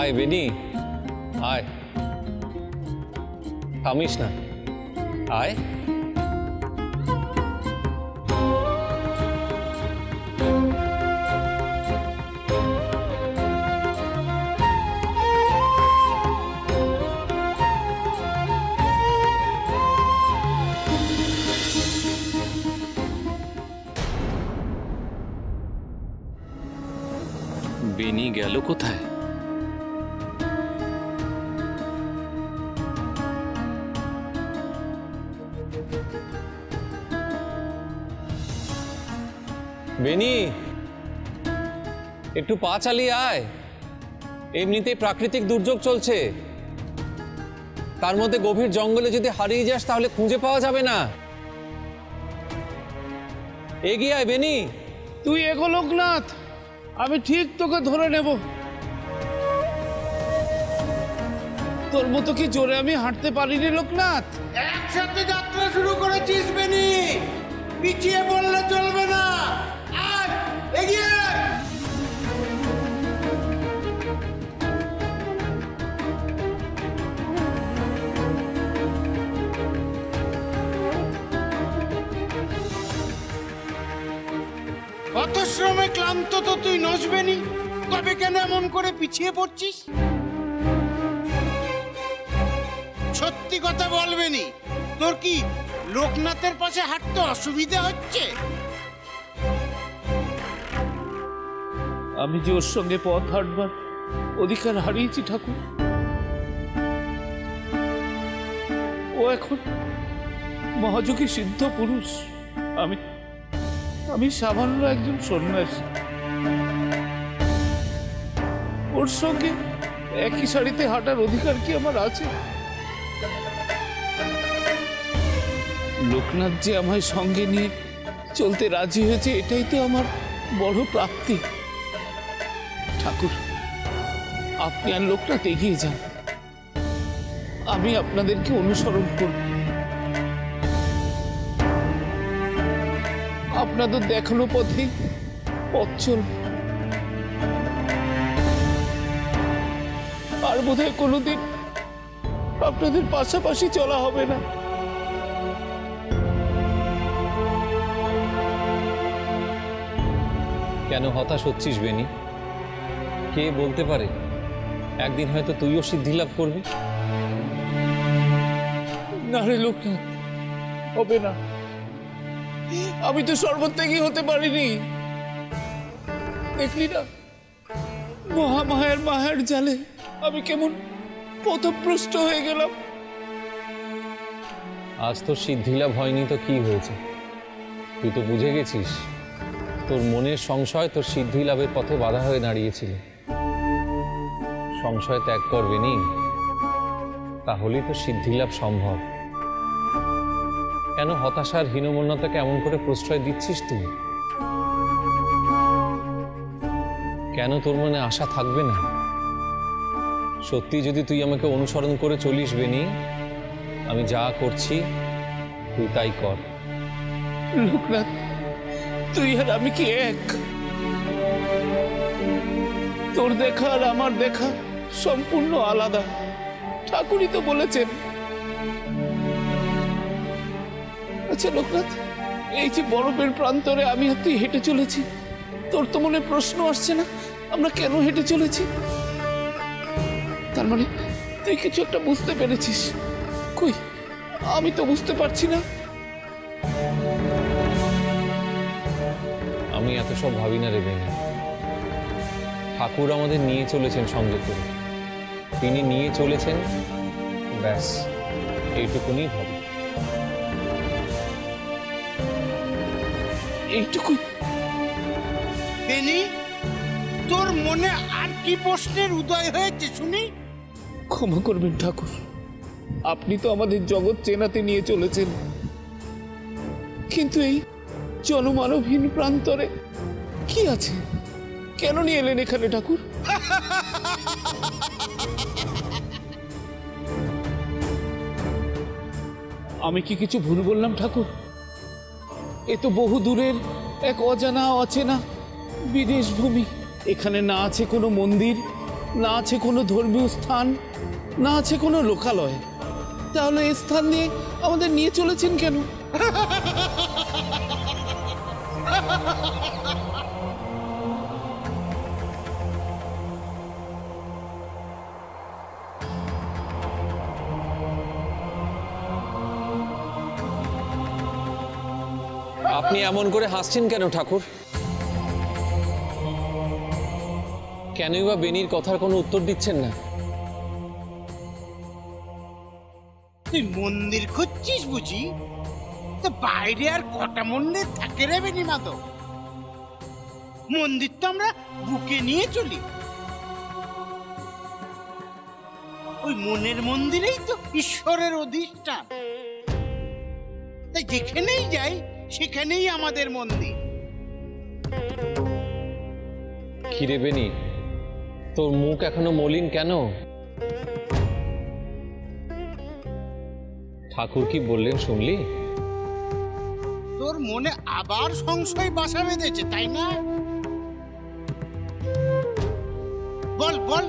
আয় বেনি, আয়, থামিস না, আয়। বেনি গেল কোথায়? বেনি, একটু পা চালিয়ে আয়। এমনিতেই প্রাকৃতিক দুর্যোগ চলছে, তার মধ্যে গভীর জঙ্গলে যদি হারিয়ে যাস তাহলে খুঁজে পাওয়া যাবে না। এগিয়ে আয় বেনি। তুই এগো লোকনাথ, আমি ঠিক তোকে ধরে নেব। তোর মতো কি জোরে আমি হাঁটতে পারিনি লোকনাথ। একসাথে যাত্রা শুরু করেছিস বেনি, পিছিয়ে পড়লে চলবে না। আয়, এগিয়ে আয়। কত শ্রমে ক্লান্ত তো তুই নসবেনি, তবে কেন এমন করে পিছিয়ে পড়ছিস? সত্যি কথা বলবেনি, তোর কি লোকনাথের পাশে হাঁটতে অসুবিধা হচ্ছে? আমি যে ওর সঙ্গে পথ হাঁটবার অধিকার হারিয়েছি ঠাকুর। ও এখন মহাযোগী সিদ্ধ পুরুষ, আমি সামান্য একজন সন্ন্যাসী। ওর সঙ্গে একই সারিতে হাঁটার অধিকার কি আমার আছে? লোকনাথ যে আমায় সঙ্গে নিয়ে চলতে রাজি হয়েছে, এটাই তো আমার বড় প্রাপ্তি। ঠাকুর, আপনি আর লোকনাথ এগিয়ে যান, আমি আপনাদেরকে অনুসরণ করব। আপনাদের দেখানো পথেই পথ চলব। আর বোধহয় কোনোদিন আপনাদের পাশাপাশি চলা হবে না। কেন হতাশ হচ্ছিস বেনি? কে বলতে পারে একদিন হয়তো তুইও সিদ্ধি লাভ করবি। না রে লোকনাথ, হবে না। আমি তো সর্বত্যাগী হতে পারিনি। দেখলি না, মায়ের জালে আমি কেমন পথভ্রষ্ট হয়ে গেলাম। আজ তোর সিদ্ধি লাভ হয়নি তো কি হয়েছে? তুই তো বুঝে গেছিস তোর মনের সংশয় তোর সিদ্ধি লাভের পথে বাধা হয়ে দাঁড়িয়েছিল। সংশয় ত্যাগ করবে নি, তাহলেই তো সিদ্ধি লাভ সম্ভব। কেন হতাশার হীনমন্যতাকে এমন করে প্রশ্রয় দিচ্ছিস তুই? কেন তোর মনে আশা থাকবে না? সত্যি যদি তুই আমাকে অনুসরণ করে চলিস বেনি, আমি যা করছি তুই তাই কর। লোকনাথ, তুই আর আমি কি এক? তোর দেখা আর আমার দেখা সম্পূর্ণ আলাদা। ঠাকুরই তো বলেছেন। আচ্ছা লোকনাথ, এই যে বরফের প্রান্তরে আমি আর তুই হেঁটে চলেছি, তোর তো মনে প্রশ্ন আসছে না আমরা কেন হেঁটে চলেছি? তার মানে তুই কিছু একটা বুঝতে পেরেছিস। কই, আমি তো বুঝতে পারছি না। আমি এত সব ভাবি না রে বেনি। ঠাকুর আমাদের নিয়ে চলেছেন সঙ্গে করে, তিনি নিয়ে চলেছেন, ব্যাস এইটুকুনি ভাবি। এইটুকু? বেনি, তোর মনে আর কি প্রশ্নের উদয় হয়েছে শুনি? ক্ষমা করবেন ঠাকুর, আপনি তো আমাদের জগৎ চেনাতে নিয়ে চলেছেন, কিন্তু এই জনমানবহীন প্রান্তরে কি আছে? কেন নিয়ে এলেন এখানে ঠাকুর? আমি কি কিছু ভুল বললাম ঠাকুর? এ তো বহু দূরের এক অজানা অচেনা বিদেশ ভূমি। এখানে না আছে কোনো মন্দির, না আছে কোনো ধর্মীয় স্থান, না আছে কোনো লোকালয়। তাহলে এই স্থান দিয়ে আমাদের নিয়ে চলেছেন কেন? আপনি এমন করে হাসছেন কেন ঠাকুর? কেনই বা বেনির কথার কোনো উত্তর দিচ্ছেন না? তুই মন্দির খুঁজছিস বুঝি? তো বাইরে আর কটা মন্দির থাকে রে বেনি মাধব? মন্দির তো আমরা বুকে নিয়ে চলি। ওই মনের মন্দিরেই তো ঈশ্বরের অধিষ্ঠান। তাই যেখানেই যাই সেখানেই আমাদের মন্দির। কিরে বেনি, তোর মুখ এখনো মলিন কেন? ঠাকুর কি বললেন শুনলি? তোর মনে আবার সংশয় বাসা বেঁধেছে তাই না? বল বল,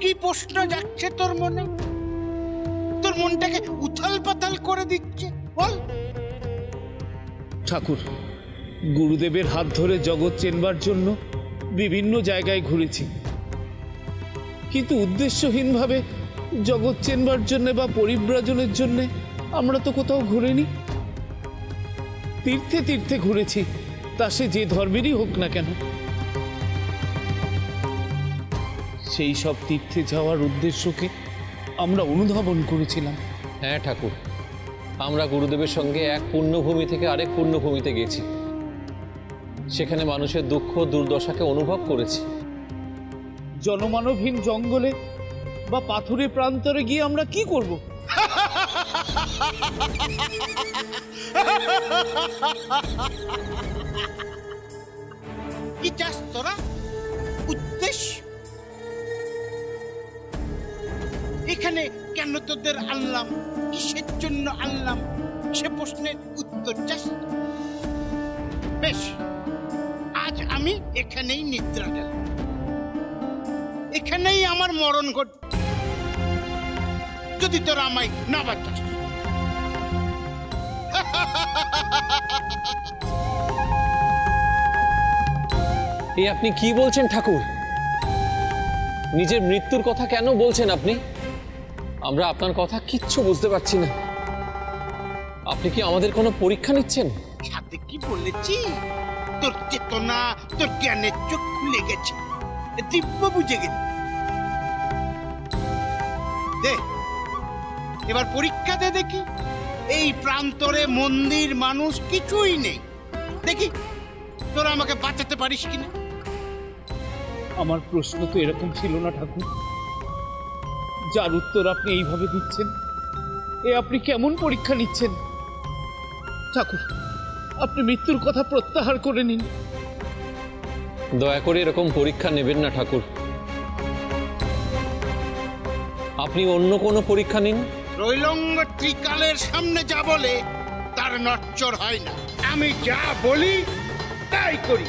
কি প্রশ্ন যাচ্ছে তোর মনে? তোর মনটাকে উথাল পাতাল করে দিচ্ছে, বল। ঠাকুর, গুরুদেবের হাত ধরে জগৎ চেনবার জন্য বিভিন্ন জায়গায় ঘুরেছি, কিন্তু উদ্দেশ্যহীনভাবে জগৎ চেনবার জন্য বা পরিব্রাজনের জন্য আমরা তো কোথাও ঘুরিনি। তীর্থে তীর্থে ঘুরেছি, তা সে যে ধর্মেরই হোক না কেন। সেই সব তীর্থে যাওয়ার উদ্দেশ্যকে আমরা অনুধাবন করেছিলাম। হ্যাঁ ঠাকুর, আমরা গুরুদেবের সঙ্গে এক পুণ্যভূমি থেকে আরেক পুণ্যভূমিতে গেছি। সেখানে মানুষের দুঃখ দুর্দশাকে অনুভব করেছি। জনমানবহীন জঙ্গলে বা পাথুরে প্রান্তরে গিয়ে আমরা কি করব? কি চাস তোরা? উদ্দেশ্য এখানে কেন তোদের আনলাম, কিসের জন্য আনলাম, সে প্রশ্নের উত্তর চাস? বেশ, আজ আমি এখানেই নিদ্রা গেলাম, এখানেই আমার মরণ ঘটবে যদি তোরা আমায় না বাঁচাস। এই আপনি কি বলছেন ঠাকুর? নিজের মৃত্যুর কথা কেন বলছেন আপনি? আমরা আপনার কথা কিচ্ছু বুঝতে পারছি না। আপনি কি আমাদের কোনো পরীক্ষা নিচ্ছেন? সাথে কি বলেছি? তোর চেতনা, তোর জ্ঞানের চোখ খুলে গেছে, দিব্য বুঝে গেছে। দে এবার পরীক্ষা দে দেখি। এই প্রান্তরে মন্দির মানুষ কিছুই নেই, দেখি তোরা আমাকে বাঁচাতে পারিস কিনা। আমার প্রশ্ন তো এরকম ছিল না ঠাকুর, যার উত্তর আপনি এইভাবে দিচ্ছেন। এ আপনি কেমন পরীক্ষা নিচ্ছেন? ঠাকুর, আপনি মৃত্যুর কথা প্রত্যাহার করে নিন। দয়া করে এরকম পরীক্ষা নেবেন না ঠাকুর। আপনি অন্য কোনো পরীক্ষা নিন। রৈলঙ্গ ত্রিকালের সামনে যা বলে তার নচ্চর হয় না। আমি যা বলি তাই করি।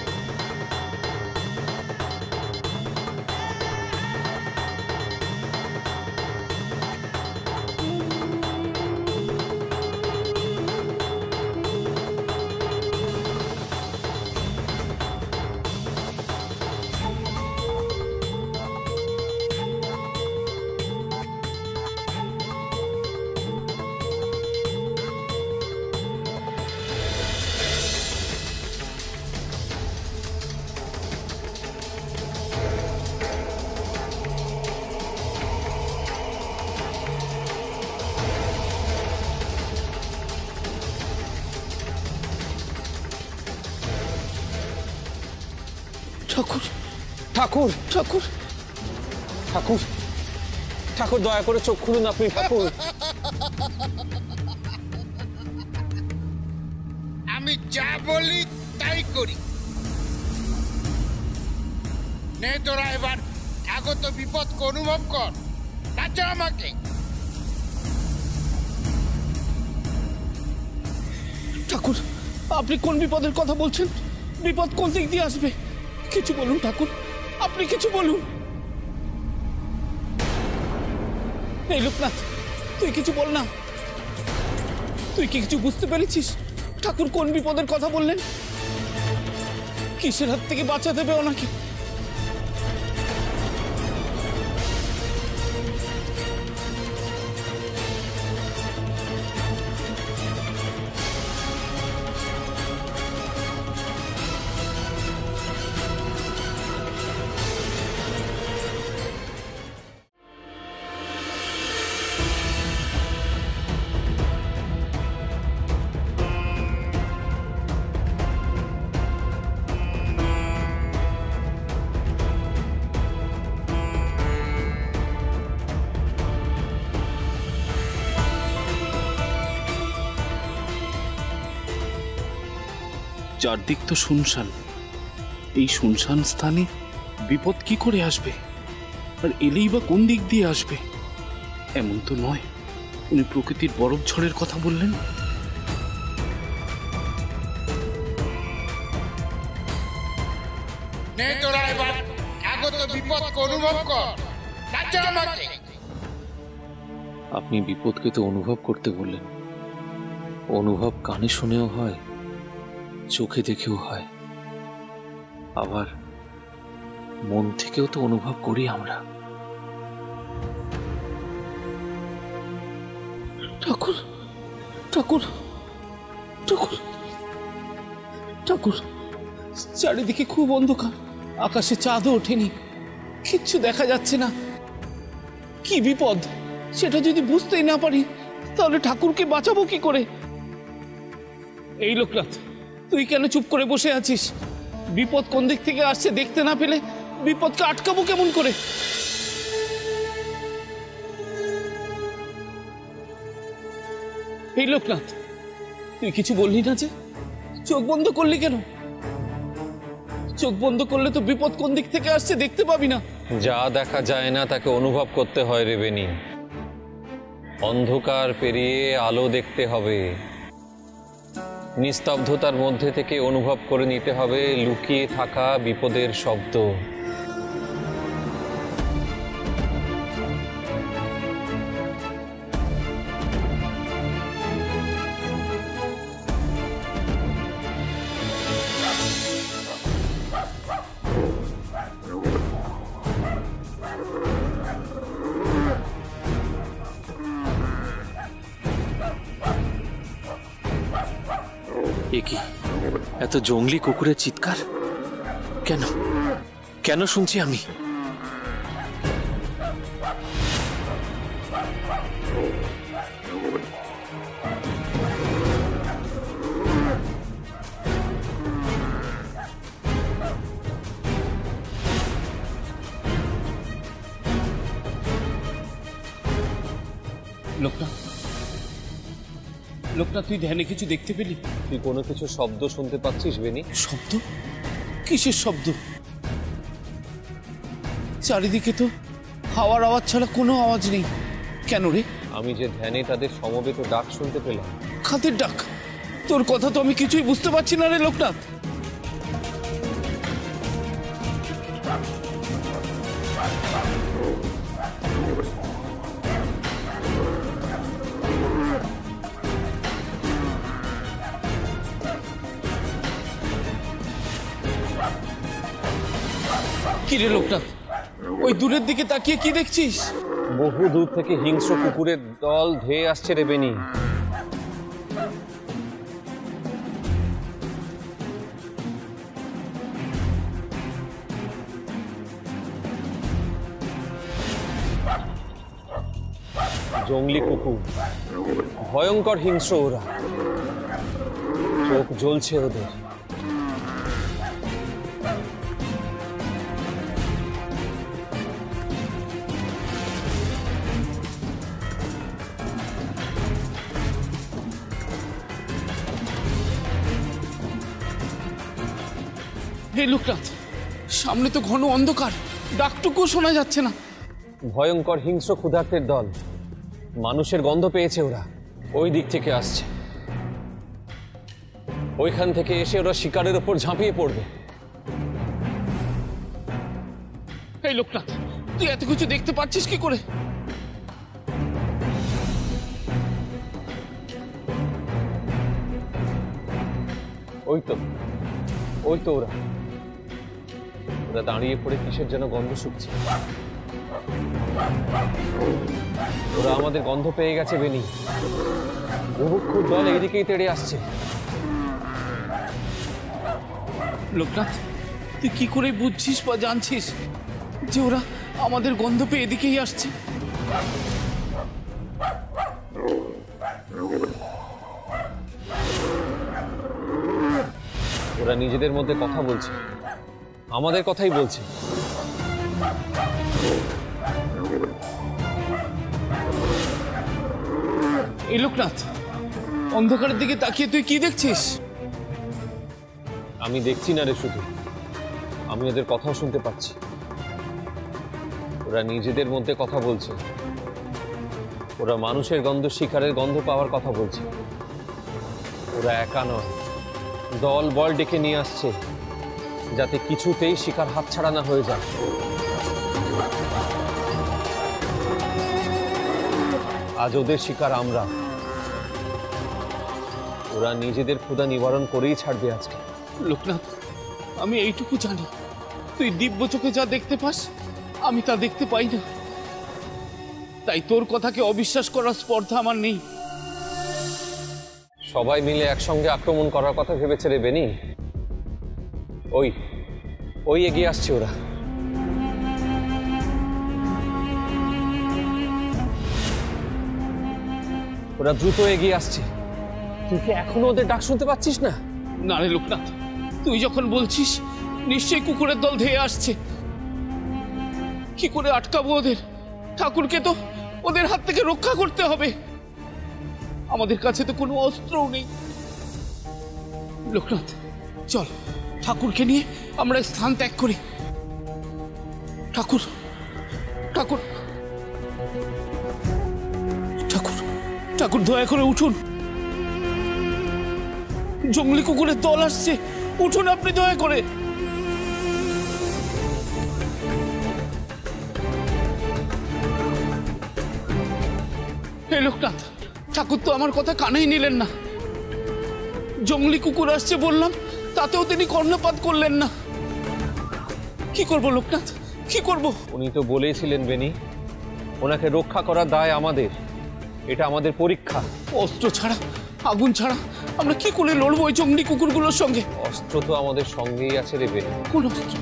ঠাকুর, ঠাকুর ঠাকুর, ঠাকুর ঠাকুর, দয়া করে চোখ খুলুন আপনি ঠাকুর। আমি যা বলি তাই করি। নে তোরা এবার আগত বিপদকে অনুভব কর, বাঁচা আমাকে। ঠাকুর, আপনি কোন বিপদের কথা বলছেন? বিপদ কোন দিক দিয়ে আসবে? কিছু বলুন ঠাকুর, আপনি কিছু বলুন। এই লোকনাথ, তুই কিছু বল না। তুই কি কিছু বুঝতে পেরেছিস? ঠাকুর কোন বিপদের কথা বললেন? কিসের হাত থেকে বাঁচা দেবে ওনাকে? চারদিক তো শুনশান। এই শুনশান স্থানে বিপদ কি করে আসবে? আর এলেই বা কোন দিক দিয়ে আসবে? এমন তো নয় উনি প্রকৃতির বরফ ঝড়ের কথা বললেন। নে তোরা এবার আগত বিপদকে অনুভব কর। ডাকছে আমাকে। আপনি বিপদকে তো অনুভব করতে বললেন। অনুভব কানে শুনেও হয়, চোখে দেখেও হয়, আবার মন থেকেও তো অনুভব করি আমরা। ঠাকুর, ঠাকুর, ঠাকুর, ঠাকুর, চারিদিকে খুব অন্ধকার, আকাশে চাঁদও ওঠেনি, কিচ্ছু দেখা যাচ্ছে না। কি বিপদ সেটা যদি বুঝতেই না পারি, তাহলে ঠাকুরকে বাঁচাবো কি করে? এই লোকনাথ, তুই কেন চুপ করে বসে আছিস? বিপদ কোন দিক থেকে আসছে দেখতে না পেলে বিপদকে আটকাবো কেমন করে? এই লোকনাথ, তুই কিছু বললি না যে? চোখ বন্ধ করলি কেন? চোখ বন্ধ করলে তো বিপদ কোন দিক থেকে আসছে দেখতে পাবি না। যা দেখা যায় না তাকে অনুভব করতে হয় রে বেনি। অন্ধকার পেরিয়ে আলো দেখতে হবে, নিস্তব্ধতার মধ্যে থেকে অনুভব করে নিতে হবে লুকিয়ে থাকা বিপদের শব্দ। এ কি এত জঙ্গলি কুকুরের চিৎকার? কেন কেন শুনছি আমি? লোকনাথ, লোকনাথ, তুই ধ্যানে কিছু দেখতে পেলি? তুই কোনো কিছু শব্দ শুনতে পাচ্ছিস বেনি? শব্দ? কিসের শব্দ? চারিদিকে তো হাওয়ার আওয়াজ ছাড়া কোনো আওয়াজ নেই। কেন রে? আমি যে ধ্যানে তাদের সমবেত ডাক শুনতে পেলাম। খাতের ডাক? তোর কথা তো আমি কিছুই বুঝতে পারছি না রে লোকনাথ। কি রে লোকনাথ, ওই দূরের দিকে তাকিয়ে কি দেখছিস? বহু দূর থেকে হিংস্র কুকুরের দল ধেয়ে আসছে রে বেনি। জঙ্গলি কুকুর, ভয়ঙ্কর হিংস্র ওরা। চোখ জ্বলছে ওদের। হে লোকনাথ, সামনে তো ঘন অন্ধকার, ডাকটুকুও শোনা যাচ্ছে না। ভয়ঙ্কর হিংস্র ক্ষুধার্তের দল। মানুষের গন্ধ পেয়েছে ওরা, ওই দিক থেকে আসছে। ওইখান থেকে এসে ওরা শিকারের ওপর ঝাঁপিয়ে পড়বে। এই লোকনাথ, তুই এত কিছু দেখতে পাচ্ছিস কি করে? ওই তো ওরা ওরা দাঁড়িয়ে পড়ে কিসের যেন গন্ধ শুকছে। ওরা আমাদের গন্ধ পেয়ে গেছে বেনি। বুভুক্ষুর দল এইদিকেই তেড়ে আসছে। লোকনাথ, তুই কি করে বুঝছিস বা জানছিস যে ওরা আমাদের গন্ধ পেয়ে এদিকেই আসছে? ওরা নিজেদের মধ্যে কথা বলছে, আমাদের কথাই বলছে। এই লোকনাথ, অন্ধকারের দিকে তাকিয়ে তুই কি দেখছিস? আমি দেখছি না রে, শুধু আমি ওদের কথাও শুনতে পাচ্ছি। ওরা নিজেদের মধ্যে কথা বলছে। ওরা মানুষের গন্ধ, শিকারের গন্ধ পাওয়ার কথা বলছে। ওরা একা নয়, দল বল ডেকে নিয়ে আসছে, যাতে কিছুতেই শিকার হাতছাড়া না হয়ে যায়। আজ ওদের শিকার আমরা। ওরা নিজেদের ক্ষুধা নিবারণ করেই ছাড়বে আজকে। লোকনাথ, আমি এইটুকু জানি, তুই দিব্য চোখে যা দেখতে পাস আমি তা দেখতে পাই না। তাই তোর কথাকে অবিশ্বাস করার স্পর্ধা আমার নেই। সবাই মিলে একসঙ্গে আক্রমণ করার কথা ভেবেছে রে বেনি। ওই এগিয়ে আসছে ওরা। ওরা দ্রুত এগিয়ে আসছে। তুই কি এখনো ওদের ডাক শুনতে পাচ্ছিস না? না রে লোকনাথ, তুই যখন বলছিস নিশ্চয়ই কুকুরের দল ধেয়ে আসছে। কি করে আটকাবো ওদের? ঠাকুরকে তো ওদের হাত থেকে রক্ষা করতে হবে। আমাদের কাছে তো কোনো অস্ত্রও নেই। লোকনাথ, চল ঠাকুরকে নিয়ে আমরা স্থান ত্যাগ করি। ঠাকুর ঠাকুর ঠাকুর ঠাকুর, দয়া করে উঠুন। জঙ্গলি কুকুরের দল আসছে, উঠুন আপনি দয়া করে। হে লোকনাথ, ঠাকুর তো আমার কথা কানেই নিলেন না। জঙ্গলি কুকুর আসছে বললাম, তাতেও তিনি কর্ণপাত করলেন না। কি করব লোকনাথ, কি করব? উনি তো বলেছিলেন বেনি, ওনাকে রক্ষা করার দায় আমাদের। এটা আমাদের পরীক্ষা। অস্ত্র ছাড়া, আগুন ছাড়া আমরা কি করে লড়বো ওই জঙ্গলি কুকুরগুলোর সঙ্গে? অস্ত্র তো আমাদের সঙ্গেই আছে রে বেনি। কোন অস্ত্র?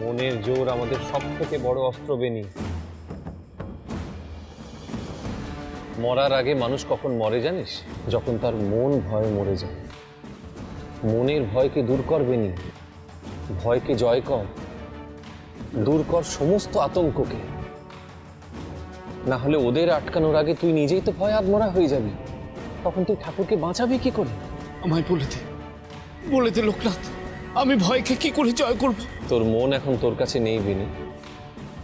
মনের জোর আমাদের সব থেকে বড় অস্ত্র বেনি। মরার আগে মানুষ কখন মরে জানিস? যখন তার মন ভয়ে মরে যায়। মনের ভয়কে দূর কর বেনি, ভয়কে জয় কর, দূর কর সমস্ত আতঙ্ককে। না হলে ওদের আটকানোর আগে তুই নিজেই তো ভয় আত্মরা হয়ে যাবি। তখন তুই ঠাকুরকে বাঁচাবি কি করে? আমায় বলে দে লোকনাথ, আমি ভয়কে কি করে জয় করব? তোর মন এখন তোর কাছে নেই বেনি।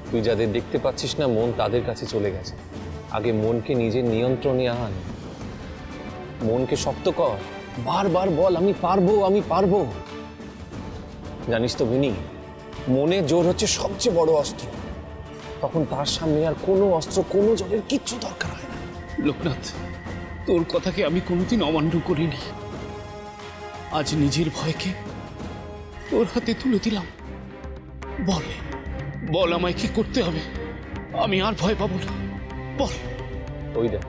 তুই যাদের দেখতে পাচ্ছিস না, মন তাদের কাছে চলে গেছে। আগে মনকে নিজের নিয়ন্ত্রণে আন। মনকে শক্ত কর, বারবার বল আমি পারবো, আমি পারবো। জানিস তো বেনি, মনের জোর হচ্ছে সবচেয়ে বড় অস্ত্র। তখন তার সামনে আর কোনো অস্ত্র, কোনো জোরের কিচ্ছু দরকার হয় না। লোকনাথ, তোর কথাকে আমি কোনোদিন অমান্য করিনি। আজ নিজের ভয়কে তোর হাতে তুলে দিলাম। বল বল, আমায় কি করতে হবে? আমি আর ভয় পাবো না, বল। ওই দেখ,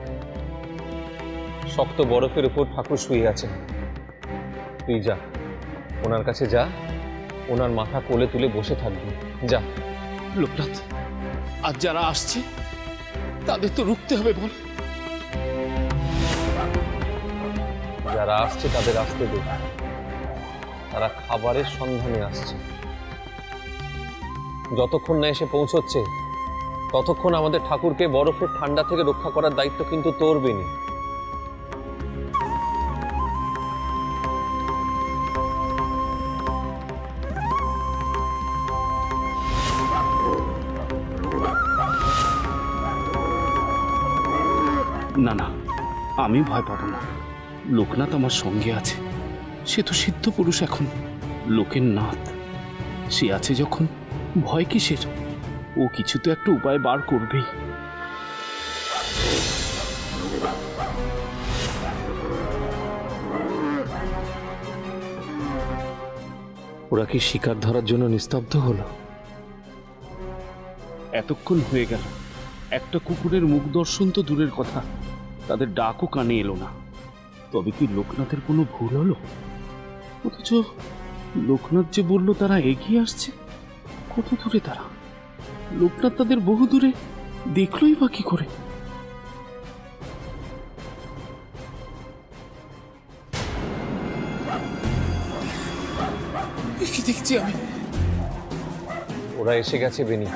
শক্ত বরফের উপর ঠাকুর শুয়ে আছেন। তুই যা, ওনার কাছে যা, ওনার মাথা কোলে তুলে বসে থাকবি। যা। লোকনাথ, আজ যারা আসছে তাদের তো রুখতে হবে, বল। যারা আসছে তাদের আসতে দে। তারা খাবারের সন্ধানে আসছে। যতক্ষণ না এসে পৌঁছচ্ছে ততক্ষণ আমাদের ঠাকুরকে বরফের ঠান্ডা থেকে রক্ষা করার দায়িত্ব কিন্তু তোর বেনি। না না, আমি ভয় পাবো না। লোকনাথ আমার সঙ্গে আছে। সে তো সিদ্ধ পুরুষ, এখন লোকের নাথ। সে আছে যখন ভয় কিসের? ও কিছু তো একটা উপায় বার করবেই। ওরা কি শিকার ধরার জন্য নিস্তব্ধ হলো? এতক্ষণ হয়ে গেল, একটা কুকুরের মুখ দর্শন তো দূরের কথা, তাদের ডাকও কানে এলো না। তবে কি লোকনাথের কোনো ভুল হলো? অথচ লোকনাথ যে বলল তারা এগিয়ে আসছে, কত দূরে তারা? লোকনাথ তাদের বহু দূরে দেখলই বা কি করে? কি দেখছি আমি? ওরা এসে গেছে বেনি,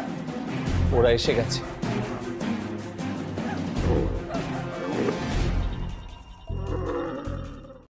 ওরা এসে গেছে।